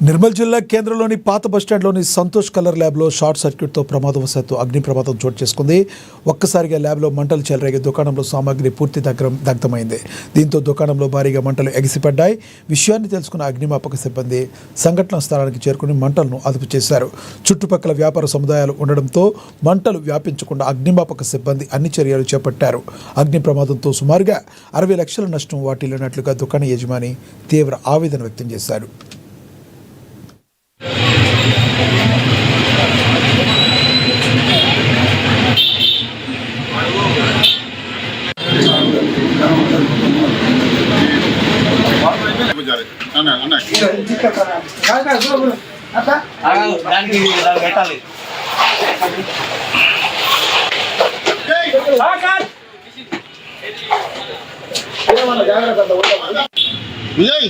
నిర్మల్ జిల్లా కేంద్రంలోని పాత బస్టాండ్లోని సంతోష్ కలర్ ల్యాబ్లో షార్ట్ సర్క్యూట్తో ప్రమాదవశాత్తు అగ్ని ప్రమాదం చోటు చేసుకుంది. ఒక్కసారిగా ల్యాబ్లో మంటలు చెలరేగి దుకాణంలో సామాగ్రి పూర్తి దగ్ధమైంది. దీంతో దుకాణంలో భారీగా మంటలు ఎగిసిపడ్డాయి. విషయాన్ని తెలుసుకున్న అగ్నిమాపక సిబ్బంది సంఘటనా స్థలానికి చేరుకుని మంటలను అదుపు చేశారు. చుట్టుపక్కల వ్యాపార సముదాయాలు ఉండడంతో మంటలు వ్యాపించకుండా అగ్నిమాపక సిబ్బంది అన్ని చర్యలు చేపట్టారు. అగ్ని ప్రమాదంతో సుమారుగా 60 లక్షల నష్టం వాటిల్లినట్లుగా దుకాణ యజమాని తీవ్ర ఆవేదన వ్యక్తం చేశారు. విజయ్